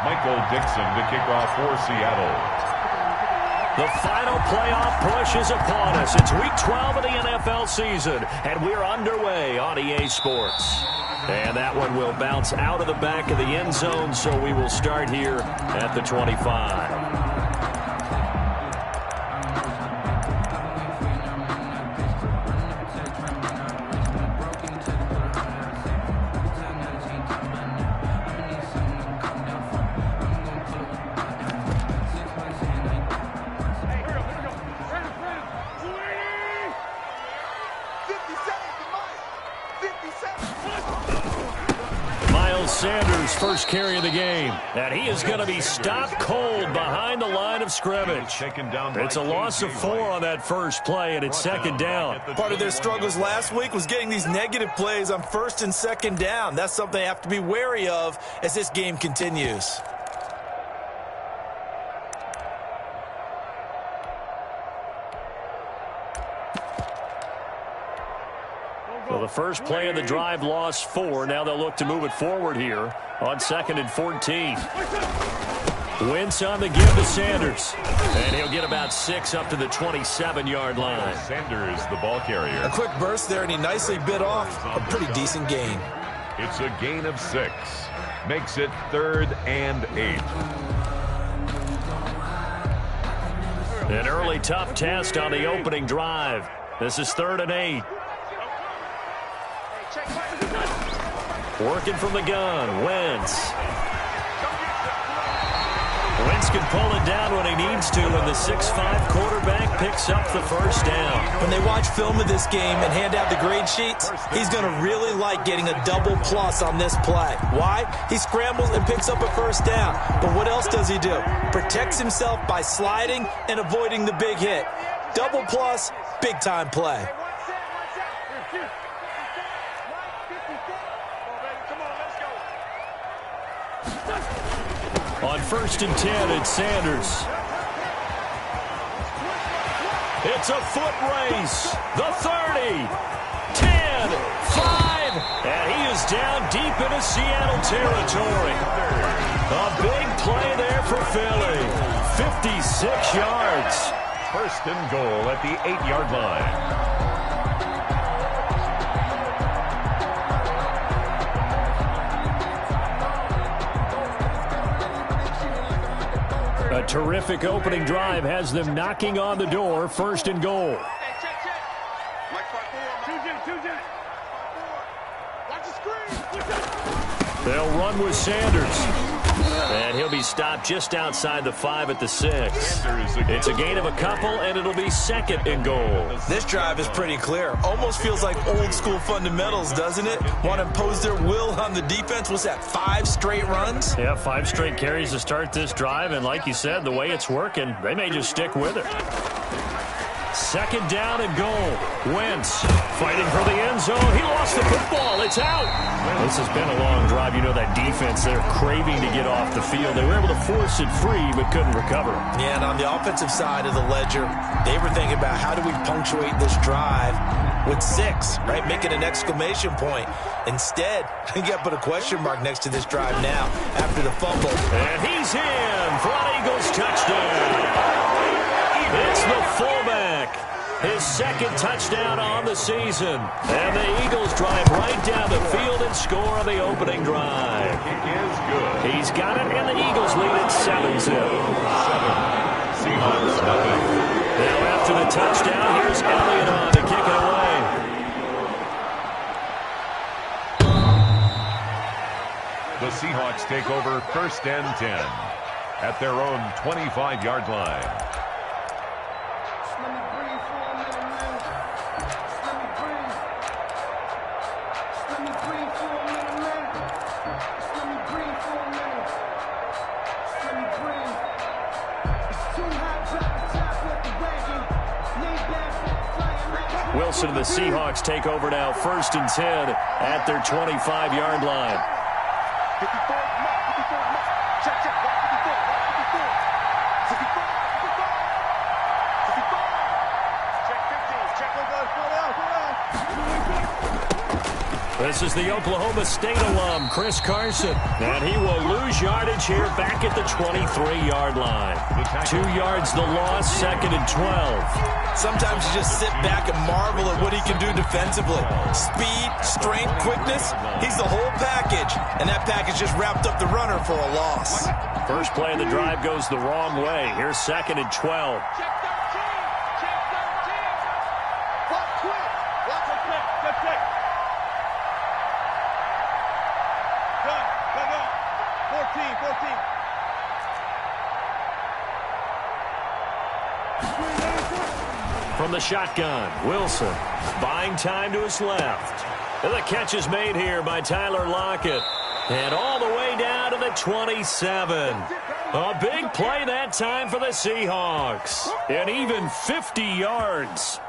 Michael Dixon to kick off for Seattle. The final playoff push is upon us. It's Week 12 of the NFL season, and we're underway on EA Sports. And that one will bounce out of the back of the end zone, so we will start here at the 25. Sanders first carry of the game, and he is going to be stopped cold behind the line of scrimmage. It's a loss of 4 on that first play, and it's second down. Part of their struggles last week was getting these negative plays on first and second down. That's something they have to be wary of as this game continues. Well, the first play of the drive lost 4. Now they'll look to move it forward here on 2nd and 14. Wentz on the give to Sanders. And he'll get about 6 up to the 27-yard line. Sanders, the ball carrier. A quick burst there, and he nicely bit off a pretty decent gain. It's a gain of 6. Makes it 3rd and 8. An early tough test on the opening drive. This is 3rd and 8. Working from the gun, Wentz. Wentz can pull it down when he needs to, and the 6'5" quarterback picks up the first down. When they watch film of this game and hand out the grade sheets, he's going to really like getting a double plus on this play. Why? He scrambles and picks up a first down. But what else does he do? Protects himself by sliding and avoiding the big hit. Double plus, big-time play. On 1st and 10, it's Sanders. It's a foot race. The 30, 10, 5, and he is down deep into Seattle territory. A big play there for Philly. 56 yards. 1st and goal at the 8-yard line. A terrific opening drive has them knocking on the door. 1st and goal. They'll run with Sanders. And he'll be stopped just outside the 5 at the 6. It's a gain of a couple, and it'll be 2nd and goal. This drive is pretty clear. Almost feels like old school fundamentals, doesn't it? Want to impose their will on the defense. What's that, 5 straight runs? Yeah, 5 straight carries to start this drive, and like you said, the way it's working, they may just stick with it. 2nd down and goal. Wentz fighting for the end zone. He lost the football. It's out. This has been a long drive. You know that defense, they're craving to get off the field. They were able to force it free, but couldn't recover. Yeah, and on the offensive side of the ledger, they were thinking about how do we punctuate this drive with 6, right? Making an exclamation point. Instead, you got to put a question mark next to this drive now after the fumble. And he's in for an Eagles touchdown. It's the fullback. His 2nd touchdown on the season. And the Eagles drive right down the field and score on the opening drive. It is good. He's got it, and the Eagles lead at 7-0. 7. Seahawks nothing. Now after the touchdown, here's Elliott on to kick it away. The Seahawks take over 1st and 10 at their own 25-yard line. Wilson and the Seahawks take over now, 1st and 10 at their 25-yard line. This is the Oklahoma State alum, Chris Carson. And he will lose yardage here back at the 23-yard line. 2 yards the loss, 2nd and 12. Sometimes you just sit back and marvel at what he can do defensively. Speed, strength, quickness, he's the whole package. And that package just wrapped up the runner for a loss. First play of the drive goes the wrong way. Here's 2nd and 12. From the shotgun, Wilson buying time to his left. And the catch is made here by Tyler Lockett. And all the way down to the 27. A big play that time for the Seahawks. And even 50 yards.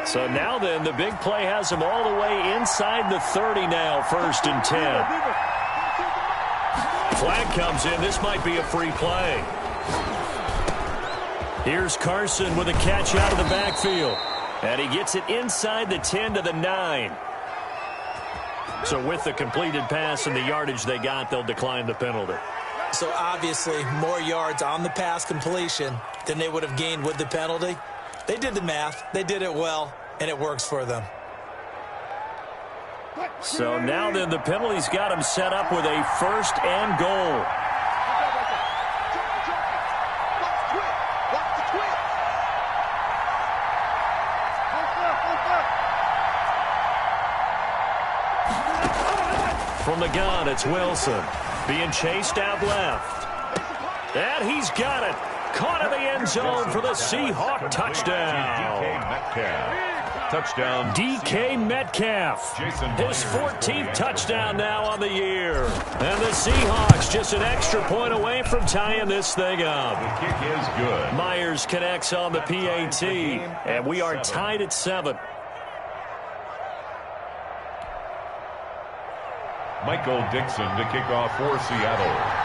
So now then, the big play has them all the way inside the 30 now, 1st and 10. Flag comes in. This might be a free play. Here's Carson with a catch out of the backfield. And he gets it inside the 10 to the 9. So with the completed pass and the yardage they got, they'll decline the penalty. So obviously more yards on the pass completion than they would have gained with the penalty. They did the math. They did it well, and it works for them. So now then, the penalty's got them set up with a 1st and goal. From the gun, it's Wilson. Being chased out left. And he's got it. Caught in the end zone for the Seahawk touchdown. Touchdown. DK Metcalf. His 14th touchdown now on the year. And the Seahawks just an extra point away from tying this thing up. The kick is good. Myers connects on the PAT. And we are tied at 7. Michael Dixon to kick off for Seattle.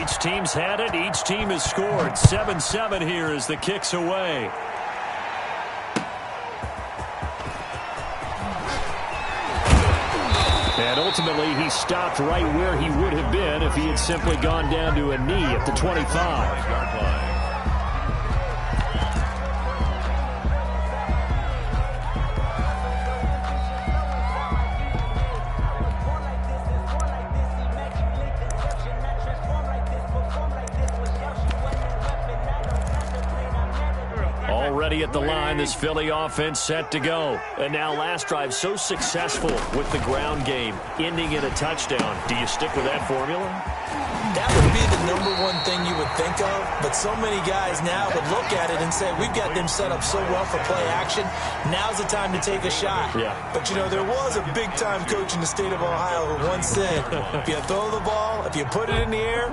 Each team's had it. Each team has scored. 7-7 here as the kick's away. And ultimately, he stopped right where he would have been if he had simply gone down to a knee at the 25. At the line, this Philly offense set to go. And now last drive so successful with the ground game, ending in a touchdown. Do you stick with that formula? That would be the #1 thing you would think of, but so many guys now would look at it and say, we've got them set up so well for play action. Now's the time to take a shot. Yeah. But, you know, there was a big-time coach in the state of Ohio who once said, if you throw the ball, if you put it in the air,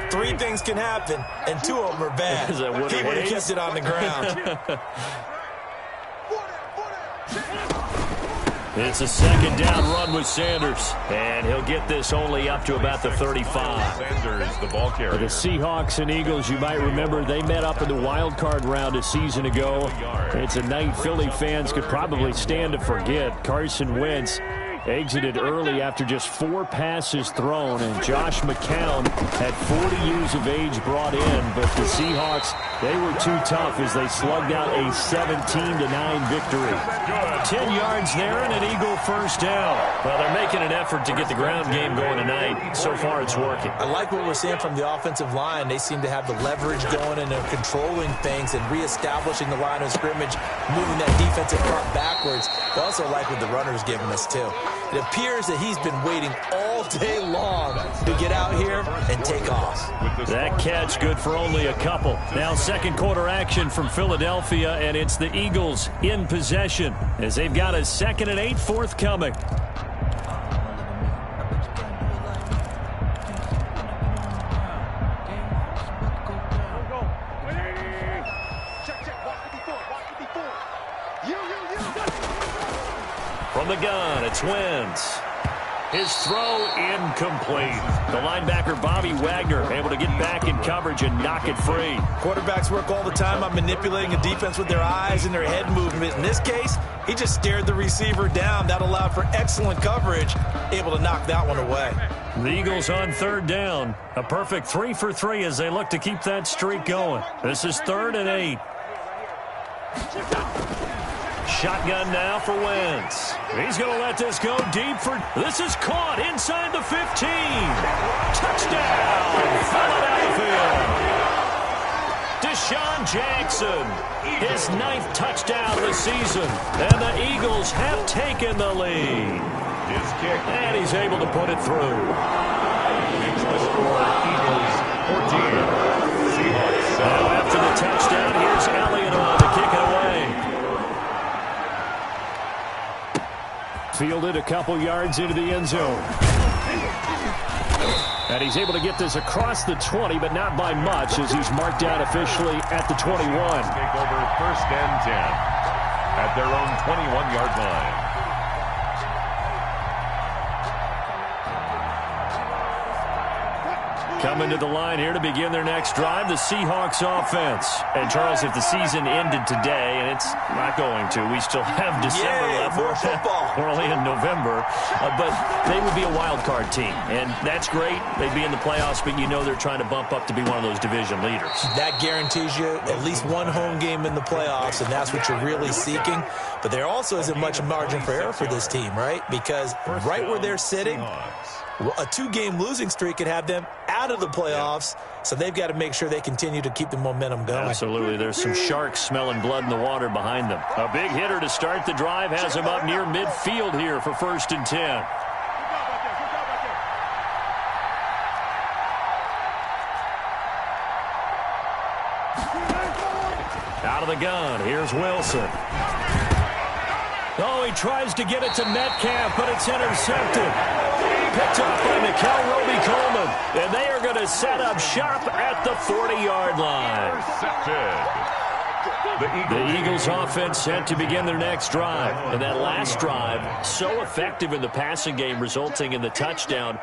3 things can happen, and 2 of them are bad. Is that what he would have kept it on the ground. It's a 2nd down run with Sanders. And he'll get this only up to about the 35. Sanders, the ball carrier. The Seahawks and Eagles, you might remember, they met up in the wild card round a season ago. It's a night Philly fans could probably stand to forget. Carson Wentz exited early after just 4 passes thrown, and Josh McCown had 40 years of age brought in, but the Seahawks, they were too tough as they slugged out a 17-9 victory. 10 yards there and an Eagle 1st down. Well, they're making an effort to get the ground game going tonight. So far, it's working. I like what we're seeing from the offensive line. They seem to have the leverage going, and they're controlling things and reestablishing the line of scrimmage, moving that defensive front backwards. I also like what the runner's giving us, too. It appears that he's been waiting all day long to get out here and take off. That catch good for only a couple. Now 2nd quarter action from Philadelphia, and it's the Eagles in possession as they've got a 2nd and 8 forthcoming. From the gun, it's Wentz. His throw incomplete. The linebacker, Bobby Wagner, able to get back in coverage and knock it free. Quarterbacks work all the time on manipulating a defense with their eyes and their head movement. In this case, he just stared the receiver down. That allowed for excellent coverage, able to knock that one away. The Eagles on third down. A perfect 3 for 3 as they look to keep that streak going. This is 3rd and 8. Shotgun now for Wentz. He's going to let this go deep for... This is caught inside the 15. Touchdown! Followed out the field. Deshaun Jackson, his 9th touchdown this season. And the Eagles have taken the lead. His kick. And he's able to put it through. Makes the score Eagles 14. Seahawks 7. Now after the touchdown, here's Elliott on to kick it away. Fielded a couple yards into the end zone. And he's able to get this across the 20, but not by much as he's marked out officially at the 21. Take over 1st and 10 at their own 21-yard line. Coming to the line here to begin their next drive, the Seahawks offense. And, Charles, if the season ended today, and it's not going to, we still have December left. More football. We're only in November. But they would be a wild card team. And that's great. They'd be in the playoffs, but you know they're trying to bump up to be one of those division leaders. That guarantees you at least one home game in the playoffs, and that's what you're really seeking. But there also isn't much margin for error for this team, right? Because right where they're sitting, a 2-game losing streak could have them out of the playoffs, so they've got to make sure they continue to keep the momentum going. Absolutely. There's some sharks smelling blood in the water behind them. A big hitter to start the drive has him up near midfield here for 1st and 10. Out of the gun, here's Wilson. Oh, he tries to get it to Metcalf, but it's intercepted. Picked up by Mikel Roby-Coleman, and they are going to set up shop at the 40-yard line. The Eagles offense set to begin their next drive. And that last drive, so effective in the passing game, resulting in the touchdown.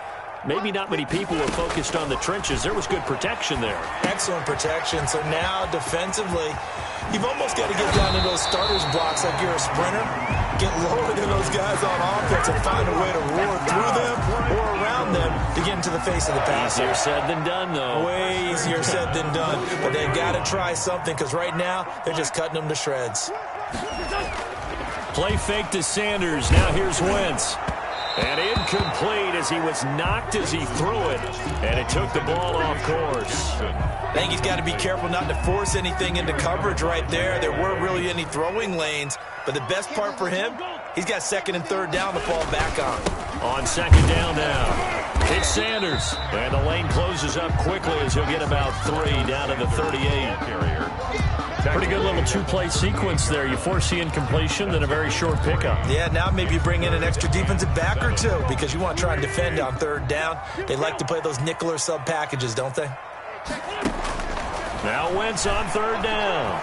Maybe not many people were focused on the trenches. There was good protection there. Excellent protection. So now defensively, you've almost got to get down to those starters blocks like you're a sprinter. Get lower than those guys on offense and find a way to roar through them or around them to get into the face of the passer. Easier said than done, though. Way easier said than done. But they've got to try something because right now they're just cutting them to shreds. Play fake to Sanders. Now here's Wentz. And incomplete as he was knocked as he threw it. And it took the ball off course. I think he's got to be careful not to force anything into coverage right there. There weren't really any throwing lanes. But the best part for him, he's got 2nd and 3rd down to fall back on. On 2nd down now, it's Sanders. And the lane closes up quickly as he'll get about 3 down to the 38. Pretty good little 2-play sequence there. You force the incompletion, then a very short pickup. Yeah, now maybe you bring in an extra defensive back or two because you want to try and defend on 3rd down. They like to play those nickel or sub packages, don't they? Now Wentz on 3rd down.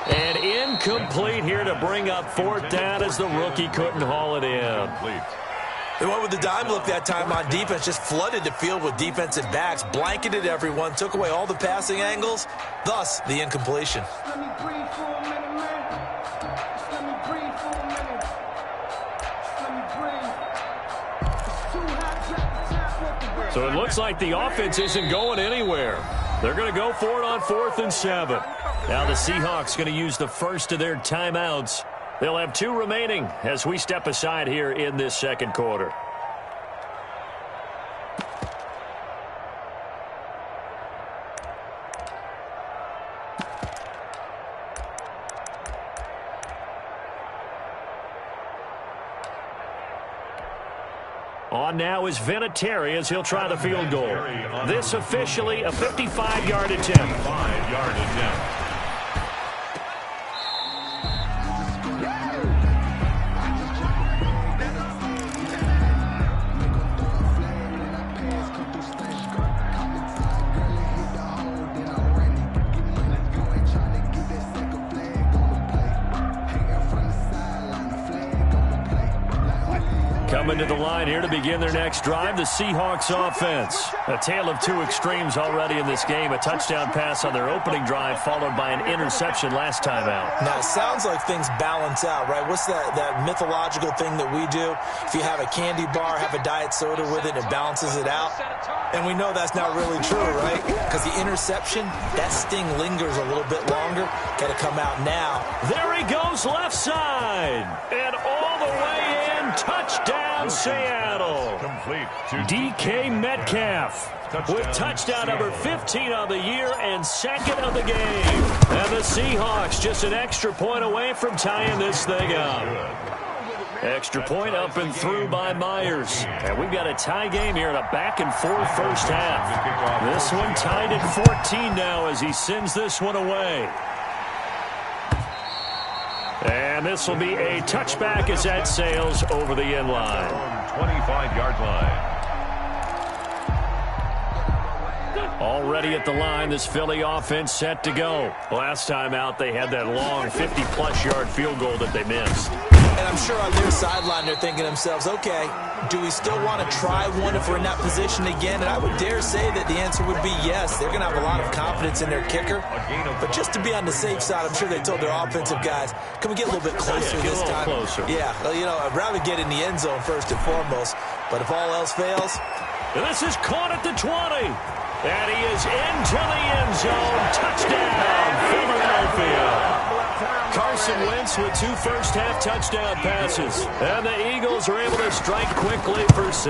And incomplete here to bring up 4th down as the rookie couldn't haul it in. They went with the dime look that time on defense, just flooded the field with defensive backs, blanketed everyone, took away all the passing angles, thus the incompletion. So it looks like the offense isn't going anywhere. They're going to go for it on 4th and 7. Now the Seahawks going to use the first of their timeouts. They'll have 2 remaining as we step aside here in this 2nd quarter. On now is Vinatieri as he'll try the field goal. This officially a 55-yard attempt. 55-yard attempt. Coming to the line here to begin their next drive, the Seahawks offense. A tale of two extremes already in this game. A touchdown pass on their opening drive, followed by an interception last time out. Now, it sounds like things balance out, right? What's that mythological thing that we do? If you have a candy bar, have a diet soda with it, it balances it out. And we know that's not really true, right? Because the interception, that sting lingers a little bit longer. Got to come out now. There he goes, left side. And all the way in, touchdown Seattle. Complete to DK Metcalf with touchdown number 15 on the year and second of the game. And the Seahawks just an extra point away from tying this thing up. Extra point up and through by Myers. And we've got a tie game here in a back-and-forth first half. This one tied at 14 now as he sends this one away. And this will be a touchback as that sails over the end line. 25-yard line. Already at the line, this Philly offense set to go. Last time out, they had that long 50-plus yard field goal that they missed. And I'm sure on their sideline they're thinking to themselves, okay, do we still want to try one if we're in that position again? And I would dare say that the answer would be yes. They're going to have a lot of confidence in their kicker. But just to be on the safe side, I'm sure they told their offensive guys, can we get a little bit closer this time? Closer. Yeah, well, you know, I'd rather get in the end zone first and foremost. But if all else fails. And this is caught at the 20. And he is into the end zone. Touchdown, Philadelphia. Carson Wentz with 2 first-half touchdown passes. And the Eagles are able to strike quickly for 6.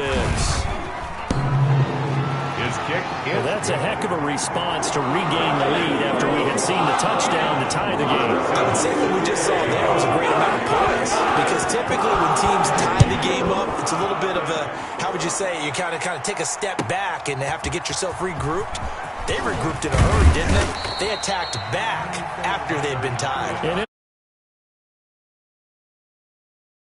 His kick is well, that's a heck of a response to regain the lead after we had seen the touchdown to tie the game. I would say what we just saw there was a great amount of points. Because typically when teams tie the game up, it's a little bit of a, how would you say, you kind of take a step back and have to get yourself regrouped. They regrouped in a hurry, didn't they? They attacked back after they'd been tied.